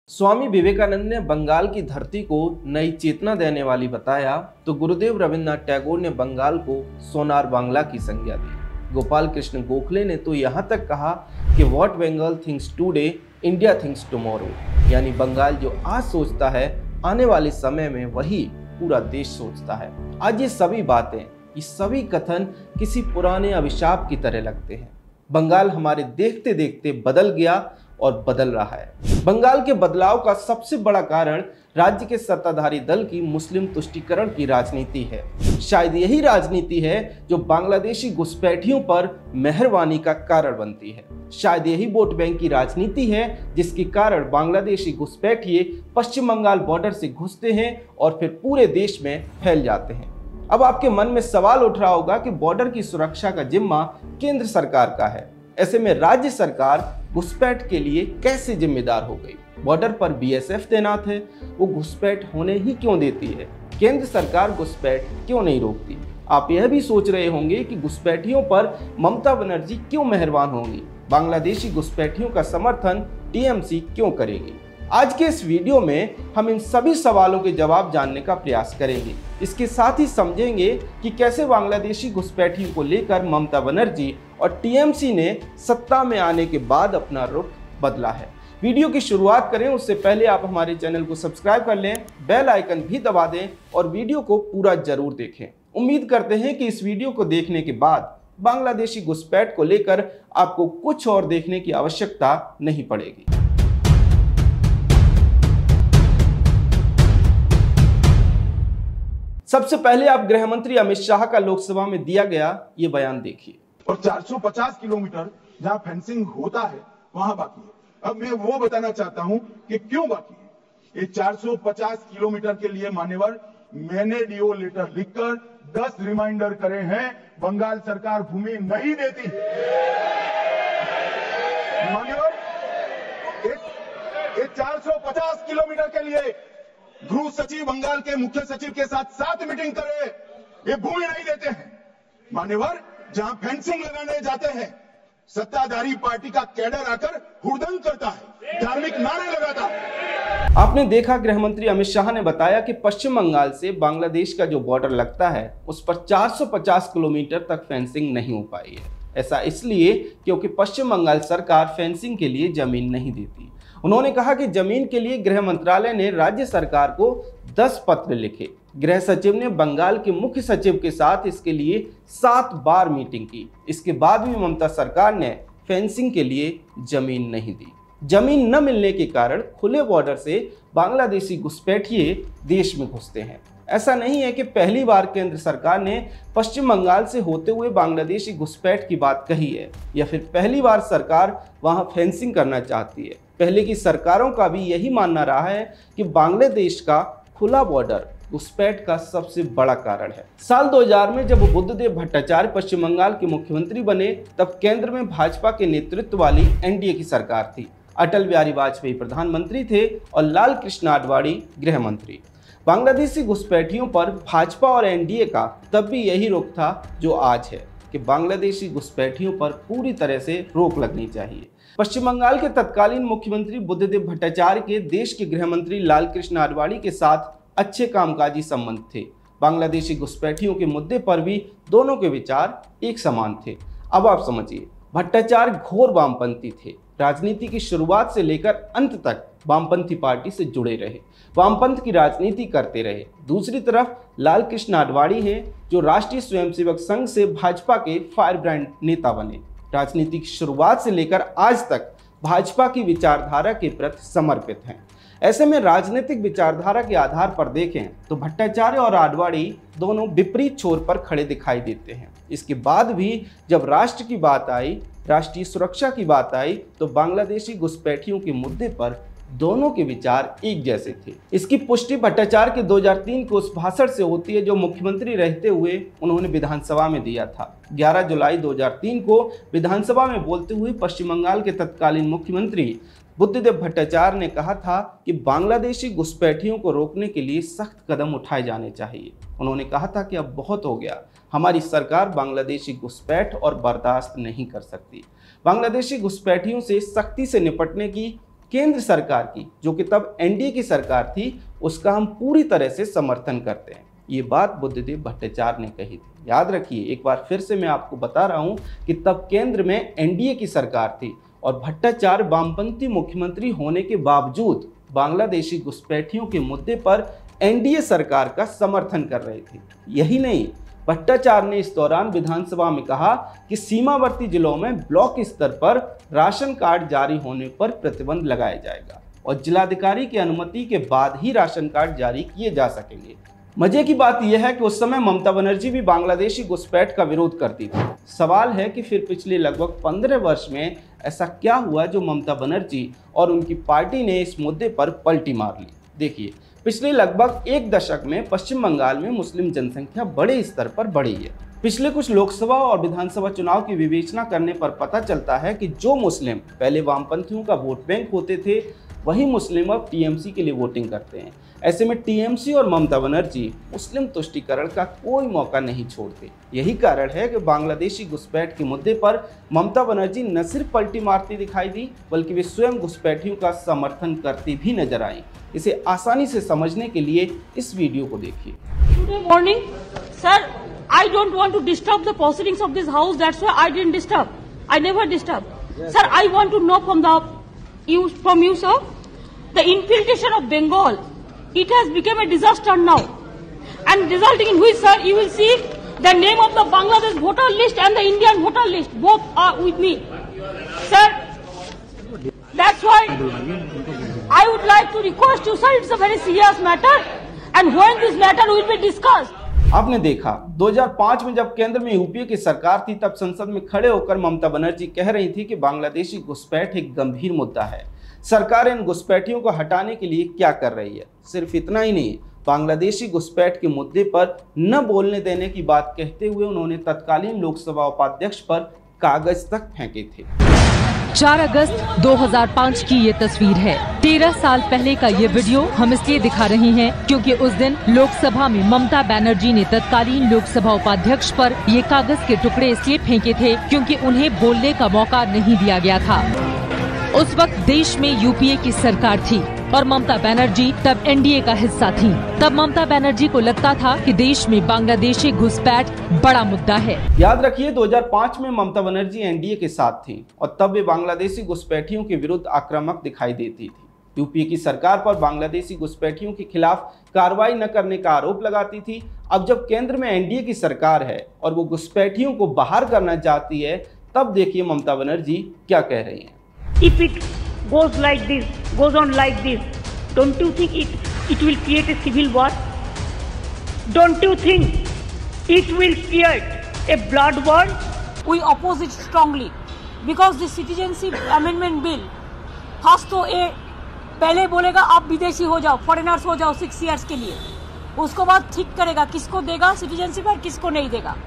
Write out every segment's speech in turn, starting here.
स्वामी विवेकानंद ने बंगाल की धरती को नई चेतना देने वाली बताया तो गुरुदेव रविन्द्रनाथ टैगोर ने बंगाल को सोनार बांग्ला की संज्ञा दी। गोपाल कृष्ण गोखले ने तो यहाँ तक कहा कि what Bengal thinks today India thinks tomorrow, यानी बंगाल जो आज सोचता है आने वाले समय में वही पूरा देश सोचता है। आज ये सभी बातें, ये सभी कथन किसी पुराने अभिशाप की तरह लगते हैं। बंगाल हमारे देखते देखते बदल गया और बदल रहा है। बंगाल के बदलाव का सबसे बड़ा कारण राज्य के सत्ताधारी दल की मुस्लिम तुष्टीकरण की राजनीति है। शायद यही राजनीति है जो बांग्लादेशी घुसपैठियों पर मेहरबानी का कारण बनती है। शायद यही वोट बैंक की राजनीति है जिसके कारण बांग्लादेशी घुसपैठिए पश्चिम बंगाल बॉर्डर से घुसते हैं और फिर पूरे देश में फैल जाते हैं। अब आपके मन में सवाल उठ रहा होगा कि बॉर्डर की सुरक्षा का जिम्मा केंद्र सरकार का है, ऐसे में राज्य सरकार घुसपैठ के लिए कैसे जिम्मेदार हो गई? बॉर्डर पर बीएसएफ तैनात है, वो घुसपैठ होने ही क्यों देती है? केंद्र सरकार घुसपैठ क्यों नहीं रोकती? आप यह भी सोच रहे होंगे कि घुसपैठियों पर ममता बनर्जी क्यों मेहरबान होंगी? बांग्लादेशी घुसपैठियों का समर्थन टीएमसी क्यों करेगी? आज के इस वीडियो में हम इन सभी सवालों के जवाब जानने का प्रयास करेंगे। इसके साथ ही समझेंगे कि कैसे बांग्लादेशी घुसपैठियों को लेकर ममता बनर्जी और टीएमसी ने सत्ता में आने के बाद अपना रुख बदला है। वीडियो की शुरुआत करें उससे पहले आप हमारे चैनल को सब्सक्राइब कर लें, बेल आइकन भी दबा दें और वीडियो को पूरा जरूर देखें। उम्मीद करते हैं कि इस वीडियो को देखने के बाद बांग्लादेशी घुसपैठ को लेकर आपको कुछ और देखने की आवश्यकता नहीं पड़ेगी। सबसे पहले आप गृह मंत्री अमित शाह का लोकसभा में दिया गया ये बयान देखिए। और 450 किलोमीटर जहां फेंसिंग होता है वहां बाकी है। अब मैं वो बताना चाहता हूं कि क्यों बाकी है। ये 450 किलोमीटर के लिए मान्यवर मैंने डीओ लेटर लिखकर 10 रिमाइंडर करे हैं। बंगाल सरकार भूमि नहीं देती। मान्यवर ये 450 किलोमीटर के लिए गृह सचिव बंगाल के मुख्य सचिव के साथ 7 मीटिंग करे, ये भूमि नहीं देते हैं। मान्यवर जहां फेंसिंग लगाने जाते हैं सत्ताधारी पार्टी का कैडर आकर हुड़दंग करता है, धार्मिक नारे लगाता है। आपने देखा गृह मंत्री अमित शाह ने बताया कि पश्चिम बंगाल से बांग्लादेश का जो बॉर्डर लगता है उस पर 450 किलोमीटर तक फेंसिंग नहीं हो पाई है। ऐसा इसलिए क्योंकि पश्चिम बंगाल सरकार फेंसिंग के लिए जमीन नहीं देती। उन्होंने कहा कि जमीन के लिए गृह मंत्रालय ने राज्य सरकार को 10 पत्र लिखे। गृह सचिव ने बंगाल के मुख्य सचिव के साथ इसके लिए 7 बार मीटिंग की। इसके बाद भी ममता सरकार ने फेंसिंग के लिए जमीन नहीं दी। जमीन न मिलने के कारण खुले बॉर्डर से बांग्लादेशी घुसपैठिए देश में घुसते हैं। ऐसा नहीं है कि पहली बार केंद्र सरकार ने पश्चिम बंगाल से होते हुए बांग्लादेशी घुसपैठ की बात कही है या फिर पहली बार सरकार वहां फेंसिंग करना चाहती है। पहले की सरकारों का भी यही मानना रहा है कि बांग्लादेश का खुला बॉर्डर घुसपैठ का सबसे बड़ा कारण है। साल 2000 में जब बुद्धदेव भट्टाचार्य पश्चिम बंगाल के मुख्यमंत्री बने तब केंद्र में भाजपा के नेतृत्व वाली एनडीए की सरकार थी। अटल बिहारी वाजपेयी प्रधानमंत्री थे और लाल कृष्ण आडवाणी गृह मंत्री। बांग्लादेशी घुसपैठियों पर भाजपा और एनडीए का तब भी यही रोक था जो आज है कि बांग्लादेशी घुसपैठियों पर पूरी तरह से रोक लगनी चाहिए। पश्चिम बंगाल के तत्कालीन मुख्यमंत्री बुद्धदेव भट्टाचार्य के देश के गृह मंत्री लाल कृष्ण आडवाणी के साथ अच्छे कामकाजी संबंध थे। बांग्लादेशी घुसपैठियों के मुद्दे पर भी दोनों के विचार एक समान थे। अब आप समझिए, भट्टाचार्य घोर वामपंथी थे। राजनीति की शुरुआत से लेकर अंत तक वामपंथी पार्टी से जुड़े रहे, वामपंथ की राजनीति करते रहे। दूसरी तरफ लाल कृष्ण आडवाणी हैं जो राष्ट्रीय स्वयंसेवक संघ से भाजपा के फायर ब्रांड नेता बने। राजनीति की शुरुआत से लेकर आज तक भाजपा की विचारधारा के प्रति समर्पित हैं। ऐसे में राजनीतिक विचारधारा के आधार पर देखें तो भट्टाचार्य और आडवाणी दोनों विपरीत छोर पर खड़े दिखाई देते हैं। इसके बाद भी जब राष्ट्र की बात आई, राष्ट्रीय सुरक्षा की बात आई तो बांग्लादेशी घुसपैठियों के मुद्दे पर दोनों के विचार एक जैसे थे। इसकी पुष्टि भट्टाचार्य के 2003 के उस भाषण से होती है जो मुख्यमंत्री रहते हुए उन्होंने विधानसभा में दिया था। 11 जुलाई 2003 को विधानसभा में बोलते हुए पश्चिम बंगाल के तत्कालीन मुख्यमंत्री बुद्धदेव भट्टाचार्य ने कहा था कि बांग्लादेशी घुसपैठियों को रोकने के लिए सख्त कदम उठाए जाने चाहिए। उन्होंने कहा था कि अब बहुत हो गया, हमारी सरकार बांग्लादेशी घुसपैठ और बर्दाश्त नहीं कर सकती। बांग्लादेशी घुसपैठियों से सख्ती से निपटने की केंद्र सरकार की, जो कि तब एनडीए की सरकार थी, उसका हम पूरी तरह से समर्थन करते हैं। ये बात बुद्धदेव भट्टाचार्य ने कही थी। याद रखिए, एक बार फिर से मैं आपको बता रहा हूं कि तब केंद्र में एनडीए की सरकार थी और भट्टाचार्य वामपंथी मुख्यमंत्री होने के बावजूद बांग्लादेशी घुसपैठियों के मुद्दे पर एनडीए सरकार का समर्थन कर रहे थे। यही नहीं, भट्टाचार्य ने इस दौरान विधानसभा में कहा कि सीमावर्ती जिलों में ब्लॉक स्तर पर राशन कार्ड जारी होने पर प्रतिबंध लगाया जाएगा और जिलाधिकारी की अनुमति के बाद ही राशन कार्ड जारी किए जा सकेंगे। मजे की बात यह है कि उस समय ममता बनर्जी भी बांग्लादेशी घुसपैठ का विरोध करती थी। सवाल है कि फिर पिछले लगभग 15 वर्ष में ऐसा क्या हुआ जो ममता बनर्जी और उनकी पार्टी ने इस मुद्दे पर पलटी मार ली। देखिए, पिछले लगभग एक दशक में पश्चिम बंगाल में मुस्लिम जनसंख्या बड़े स्तर पर बढ़ी है। पिछले कुछ लोकसभा और विधानसभा चुनाव की विवेचना करने पर पता चलता है कि जो मुस्लिम पहले वामपंथियों का वोट बैंक होते थे, वही मुस्लिम अब टीएमसी के लिए वोटिंग करते हैं। ऐसे में टीएमसी और ममता बनर्जी मुस्लिम तुष्टीकरण का कोई मौका नहीं छोड़ते। यही कारण है कि बांग्लादेशी घुसपैठ के मुद्दे पर ममता बनर्जी न सिर्फ पलटी मारती दिखाई दी, बल्कि वे स्वयं घुसपैठियों का समर्थन करती भी नजर आई। इसे आसानी से समझने के लिए इस वीडियो को देखिए। Good morning, sir. I don't want to disturb the proceedings of this house. That's why I didn't disturb. I never disturb. Sir, I want to know from you, sir, the infiltration of Bengal. It has become a disaster now, and resulting in which, sir, you will see the name of the Bangladesh voter list and the Indian voter list both are with me, sir. That's why I would like to request you, sir. It's a very serious matter, and when this matter will be discussed. आपने देखा 2005 में जब केंद्र में UPA की सरकार थी, तब संसद में खड़े होकर ममता बनर्जी कह रही थी कि बांग्लादेशी घुसपैठ एक गंभीर मुद्दा है। सरकार इन घुसपैठियों को हटाने के लिए क्या कर रही है। सिर्फ इतना ही नहीं, बांग्लादेशी घुसपैठ के मुद्दे पर न बोलने देने की बात कहते हुए उन्होंने तत्कालीन लोकसभा उपाध्यक्ष पर कागज तक फेंके थे। 4 अगस्त 2005 की ये तस्वीर है। 13 साल पहले का ये वीडियो हम इसलिए दिखा रहे हैं क्योंकि उस दिन लोकसभा में ममता बनर्जी ने तत्कालीन लोकसभा उपाध्यक्ष पर ये कागज के टुकड़े इसलिए फेंके थे क्योंकि उन्हें बोलने का मौका नहीं दिया गया था। उस वक्त देश में यूपीए की सरकार थी और ममता बनर्जी तब एनडीए का हिस्सा थी। तब ममता बनर्जी को लगता था कि देश में बांग्लादेशी घुसपैठ बड़ा मुद्दा है। याद रखिए, 2005 में ममता बनर्जी एनडीए के साथ थी और तब वे बांग्लादेशी घुसपैठियों के विरुद्ध आक्रामक दिखाई देती थी। यूपीए की सरकार पर बांग्लादेशी घुसपैठियों के खिलाफ कार्रवाई न करने का आरोप लगाती थी। अब जब केंद्र में एनडीए की सरकार है और वो घुसपैठियों को बाहर करना चाहती है, तब देखिए ममता बनर्जी क्या कह रही हैं। If it goes like this, goes on like this, don't you think it will create a civil war? Don't you think it will create a blood war? We oppose it strongly because the citizenship amendment bill first तो ये पहले बोलेगा आप विदेशी हो जाओ, foreigners हो जाओ 6 years के लिए, उसको बाद ठीक करेगा किसको देगा सिटीजनशिप और किसको नहीं देगा।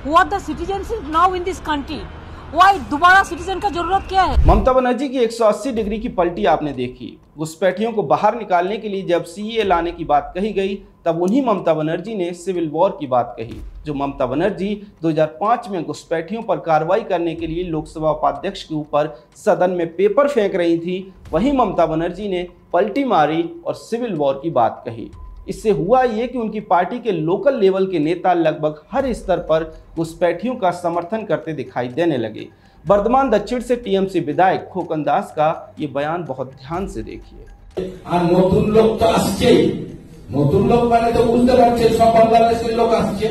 What the citizenship now in this country? Why दोबारा सिटीजन का जरूरत क्या है। ममता बनर्जी की 180 डिग्री की पलटी आपने देखी। घुसपैठियों को बाहर निकालने के लिए जब सीए लाने की बात कही गई, तब उन्हीं ममता बनर्जी ने सिविल वॉर की बात कही। जो ममता बनर्जी 2005 में घुसपैठियों पर कार्रवाई करने के लिए लोकसभा उपाध्यक्ष के ऊपर सदन में पेपर फेंक रही थी, वही ममता बनर्जी ने पलटी मारी और सिविल वॉर की बात कही। इससे हुआ ये कि उनकी पार्टी के लोकल लेवल के नेता लगभग हर स्तर पर घुसपैठियों का समर्थन करते दिखाई देने लगे। बर्धमान दक्षिण से टीएमसी विधायक खोकन दास का ये बयान बहुत ध्यान से देखिए। नतून लोग तो आसছে, नतून लोग माने तो বুঝতে পারছে সব বাংলাদেশের লোক আসছে,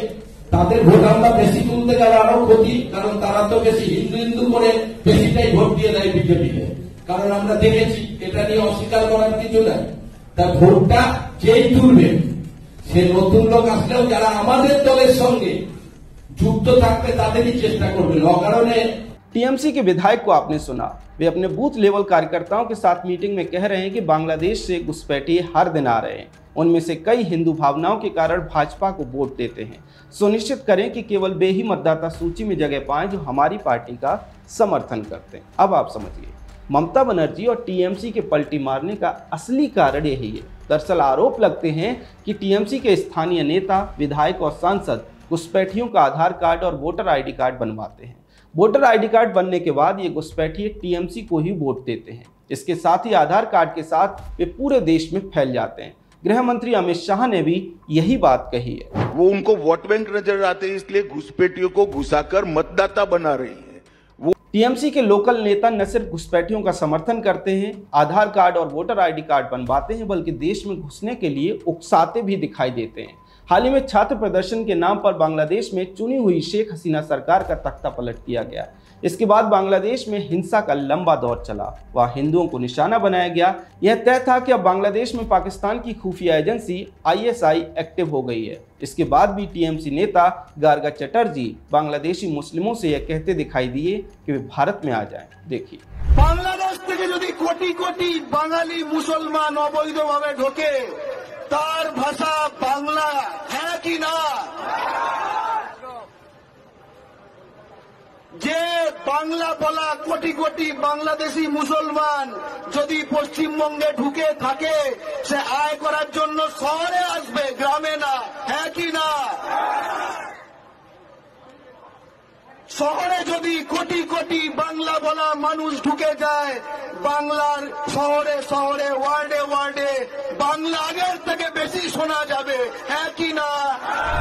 তাদের ভোট আমরা বেশি তুলতে গেলে আরো ক্ষতি, কারণ তারা তো বেশি হিন্দু করে বেশিটাই ভোট দিয়ে দেয় বিজেপিকে। কারণ আমরা দেখেছি, এটা নিয়ে অস্বীকার করার কিছু নাই। তা ভোটটা যেই তুলবে সে নতুন লোক আসলেও যারা আমাদের দলের সঙ্গে যুক্ত থাকবে তাদেরই চেষ্টা করবে। অকারণে टीएमसी के विधायक को आपने सुना, वे अपने बूथ लेवल कार्यकर्ताओं के साथ मीटिंग में कह रहे हैं कि बांग्लादेश से घुसपैठिए हर दिन आ रहे हैं। उनमें से कई हिंदू भावनाओं के कारण भाजपा को वोट देते हैं। सुनिश्चित करें कि केवल वे ही मतदाता सूची में जगह पाएं जो हमारी पार्टी का समर्थन करते हैं। अब आप समझिए, ममता बनर्जी और टीएमसी के पलटी मारने का असली कारण यही है। दरअसल आरोप लगते हैं कि टीएमसी के स्थानीय नेता, विधायक और सांसद घुसपैठियों का आधार कार्ड और वोटर आईडी कार्ड बनवाते हैं। वोटर आईडी कार्ड बनने के बाद ये घुसपैठिए टीएमसी को ही वोट देते हैं। इसके साथ ही आधार कार्ड के साथ वे पूरे देश में फैल जाते हैं। गृह मंत्री अमित शाह ने भी यही बात कही है। वो उनको वोट बैंक नजर आते हैं, इसलिए घुसपैठियों को घुसाकर मतदाता बना रही है। टीएमसी के लोकल नेता न सिर्फ घुसपैठियों का समर्थन करते हैं, आधार कार्ड और वोटर आईडी कार्ड बनवाते हैं, बल्कि देश में घुसने के लिए उकसाते भी दिखाई देते हैं। हाल ही में छात्र प्रदर्शन के नाम पर बांग्लादेश में चुनी हुई शेख हसीना सरकार का तख्ता पलट किया गया। इसके बाद बांग्लादेश में हिंसा का लंबा दौर चला, वहां हिंदुओं को निशाना बनाया गया। यह तय था कि अब बांग्लादेश में पाकिस्तान की खुफिया एजेंसी ISI एक्टिव हो गई है। इसके बाद भी टीएमसी नेता गार्गा चटर्जी बांग्लादेशी मुस्लिमों से यह कहते दिखाई दिए कि वे भारत में आ जाएं। देखिए, बांग्लादेश থেকে যদি কোটি কোটি বাঙালি মুসলমান অবৈধভাবে ঢোকে, তার ভাষা বাংলা হ্যাঁ কি না? যে বাংলা বলা কোটি কোটি বাংলাদেশি মুসলমান যদি পশ্চিমবঙ্গে ঢুকে থাকে, সে আয় করার জন্য শহরে আসবে, গ্রামে না, হ্যাঁ কি না? শহরে যদি কোটি কোটি বাংলা বলা মানুষ ঢুকে যায়, বাংলার শহরে শহরে ওয়ার্ডে ওয়ার্ডে বাংলা আগের থেকে বেশি শোনা যাবে, হ্যাঁ কি না?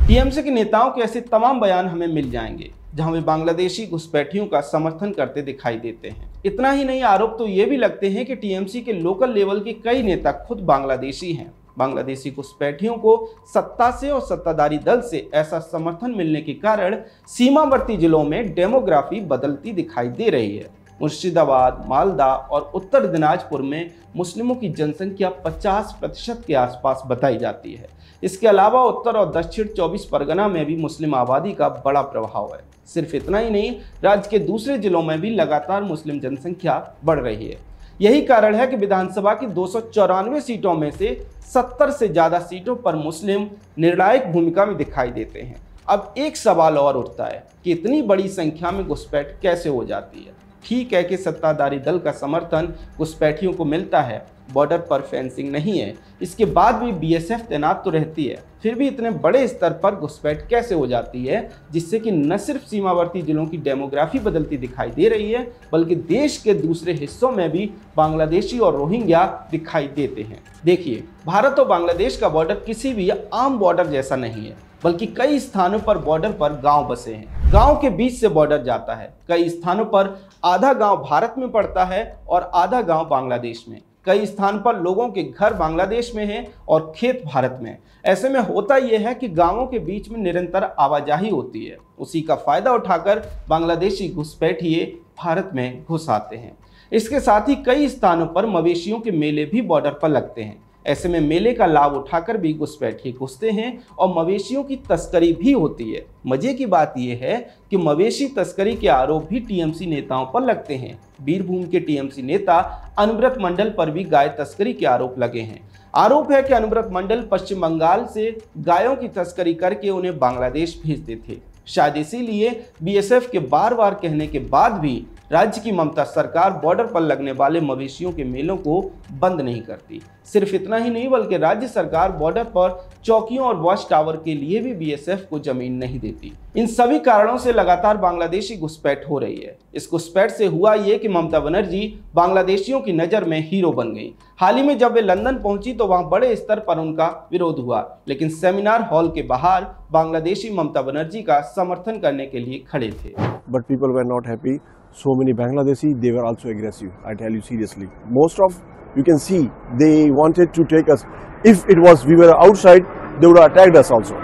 टीएमसी के नेताओं के ऐसे तमाम बयान हमें मिल जाएंगे जहां वे बांग्लादेशी घुसपैठियों का समर्थन करते दिखाई देते हैं। इतना ही नहीं, आरोप तो ये भी लगते हैं कि टीएमसी के लोकल लेवल के कई नेता खुद बांग्लादेशी हैं। बांग्लादेशी घुसपैठियों को सत्ता से और सत्ताधारी दल से ऐसा समर्थन मिलने के कारण सीमावर्ती जिलों में डेमोग्राफी बदलती दिखाई दे रही है। मुर्शिदाबाद, मालदा और उत्तर दिनाजपुर में मुस्लिमों की जनसंख्या 50% के आसपास बताई जाती है। इसके अलावा उत्तर और दक्षिण 24 परगना में भी मुस्लिम आबादी का बड़ा प्रभाव है। सिर्फ इतना ही नहीं, राज्य के दूसरे जिलों में भी लगातार मुस्लिम जनसंख्या बढ़ रही है। यही कारण है कि विधानसभा की 294 सीटों में से 70 से ज्यादा सीटों पर मुस्लिम निर्णायक भूमिका में दिखाई देते हैं। अब एक सवाल और उठता है कि इतनी बड़ी संख्या में घुसपैठ कैसे हो जाती है। ठीक है कि सत्ताधारी दल का समर्थन घुसपैठियों को मिलता है, बॉर्डर पर फेंसिंग नहीं है, इसके बाद भी BSF तैनात तो रहती है, फिर भी इतने बड़े स्तर पर घुसपैठ कैसे हो जाती है, जिससे कि न सिर्फ सीमावर्ती जिलों की डेमोग्राफी बदलती दिखाई दे रही है, बल्कि देश के दूसरे हिस्सों में भी बांग्लादेशी और रोहिंग्या दिखाई देते हैं। देखिए, भारत और बांग्लादेश का बॉर्डर किसी भी आम बॉर्डर जैसा नहीं है, बल्कि कई स्थानों पर बॉर्डर पर गांव बसे हैं। गांव के बीच से बॉर्डर जाता है। कई स्थानों पर आधा गांव भारत में पड़ता है और आधा गांव बांग्लादेश में। कई स्थान पर लोगों के घर बांग्लादेश में हैं और खेत भारत में। ऐसे में होता यह है कि गांवों के बीच में निरंतर आवाजाही होती है। उसी का फायदा उठाकर बांग्लादेशी घुसपैठिए भारत में घुस आते हैं। इसके साथ ही कई स्थानों पर मवेशियों के मेले भी बॉर्डर पर लगते हैं। ऐसे में मेले का लाभ उठाकर भी घुसपैठिए घुसते हैं और मवेशियों की तस्करी भी होती है। मजे की बात यह है कि मवेशी तस्करी के आरोप भी टीएमसी नेताओं पर लगते हैं। बीरभूम के टीएमसी नेता अनुव्रत मंडल पर भी गाय तस्करी के आरोप लगे हैं। आरोप है कि अनुव्रत मंडल पश्चिम बंगाल से गायों की तस्करी करके उन्हें बांग्लादेश भेजते थे। शायद इसीलिए BSF के बार बार कहने के बाद भी राज्य की ममता सरकार बॉर्डर पर लगने वाले मवेशियों के मेलों को बंद नहीं करती। सिर्फ इतना ही नहीं, बल्कि राज्य सरकार बॉर्डर पर चौकियों और वॉच टावर के लिए भी BSF को जमीन नहीं देती। इन सभी कारणों से लगातार बांग्लादेशी घुसपैठ हो रही है। इस घुसपैठ से हुआ ये कि ममता बनर्जी बांग्लादेशियों की नज़र में हीरो बन गई। हाल ही में जब वे लंदन पहुंची तो वहां बड़े स्तर पर उनका विरोध हुआ, लेकिन सेमिनार हॉल के बाहर बांग्लादेशी ममता बनर्जी का समर्थन करने के लिए खड़े थे। But people were not happy. So many Bangladeshi, they were also aggressive. I tell you seriously. Most of, you can see, they wanted to take us. If it was, we were outside, they would have attacked us also.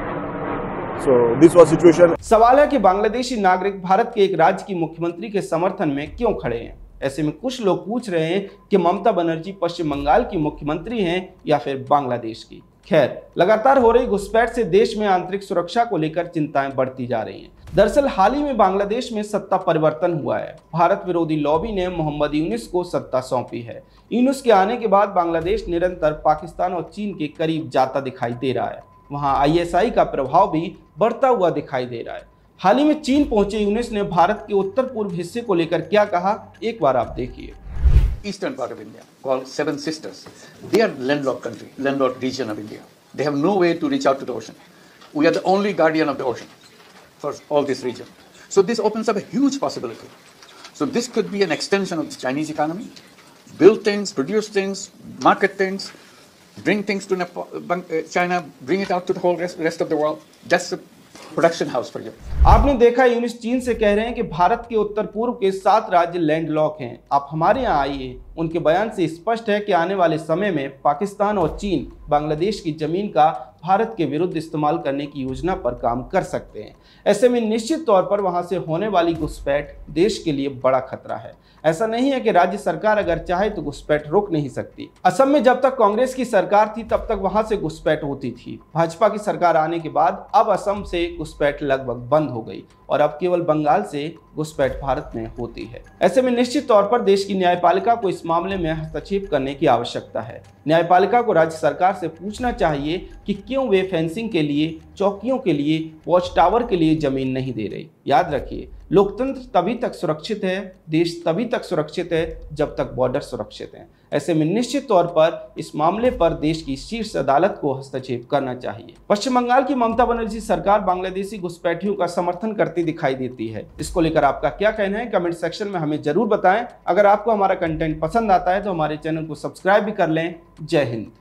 So this was situation. सवाल है कि बांग्लादेशी नागरिक भारत के एक राज्य की मुख्यमंत्री के समर्थन में क्यों खड़े हैं। ऐसे में कुछ लोग पूछ रहे हैं कि ममता बनर्जी पश्चिम बंगाल की मुख्यमंत्री हैं या फिर बांग्लादेश की। खैर, लगातार हो रही घुसपैठ से देश में आंतरिक सुरक्षा को लेकर चिंताएं बढ़ती जा रही हैं। दरअसल हाल ही में बांग्लादेश में सत्ता परिवर्तन हुआ है। भारत विरोधी लॉबी ने मोहम्मद यूनुस को सत्ता सौंपी है। यूनुस के आने के बाद बांग्लादेश निरंतर पाकिस्तान और चीन के करीब जाता दिखाई दे रहा है। वहां ISI का प्रभाव भी बढ़ता हुआ दिखाई दे रहा है। हाल ही में चीन पहुंचे यूनुस ने भारत के उत्तर पूर्व हिस्से को लेकर क्या कहा, एक बार आप देखिए। Eastern part of India, called Seven Sisters. They are landlocked country, landlocked region of India. They have no way to reach out to the ocean. We are the only guardian of the ocean for all this region. So this opens up a huge possibility. So this could be an extension of the Chinese economy. build things, produce things, market things, bring things to China, bring it out to the whole rest of the world. That's the production house for you. आपने देखा यूनिस चीन से कह रहे हैं कि भारत के उत्तर पूर्व के 7 राज्य लैंडलॉक हैं, आप हमारे यहाँ आइए। उनके बयान से स्पष्ट है कि आने वाले समय में पाकिस्तान और चीन बांग्लादेश की जमीन का भारत के विरुद्ध इस्तेमाल करने की योजना पर काम कर सकते हैं। ऐसे में निश्चित तौर पर वहां से होने वाली घुसपैठ देश के लिए बड़ा खतरा है। ऐसा नहीं है कि राज्य सरकार अगर चाहे तो घुसपैठ रोक नहीं सकती। असम में जब तक कांग्रेस की सरकार थी तब तक वहां से घुसपैठ होती थी। भाजपा की सरकार आने के बाद अब असम से घुसपैठ लगभग बंद हो गई और अब केवल बंगाल से घुसपैठ भारत में होती है। ऐसे में निश्चित तौर पर देश की न्यायपालिका को इस मामले में हस्तक्षेप करने की आवश्यकता है। न्यायपालिका को राज्य सरकार से पूछना चाहिए कि क्यों वे फेंसिंग के लिए, चौकियों के लिए, वॉच टावर के लिए जमीन नहीं दे रही। याद रखिए, लोकतंत्र तभी तक सुरक्षित है, देश तभी तक सुरक्षित है जब तक बॉर्डर सुरक्षित है। ऐसे में निश्चित तौर पर इस मामले पर देश की शीर्ष अदालत को हस्तक्षेप करना चाहिए। पश्चिम बंगाल की ममता बनर्जी सरकार बांग्लादेशी घुसपैठियों का समर्थन करती दिखाई देती है। इसको लेकर आपका क्या कहना है, कमेंट सेक्शन में हमें जरूर बताएं। अगर आपको हमारा कंटेंट पसंद आता है तो हमारे चैनल को सब्सक्राइब भी कर लें। जय हिंद।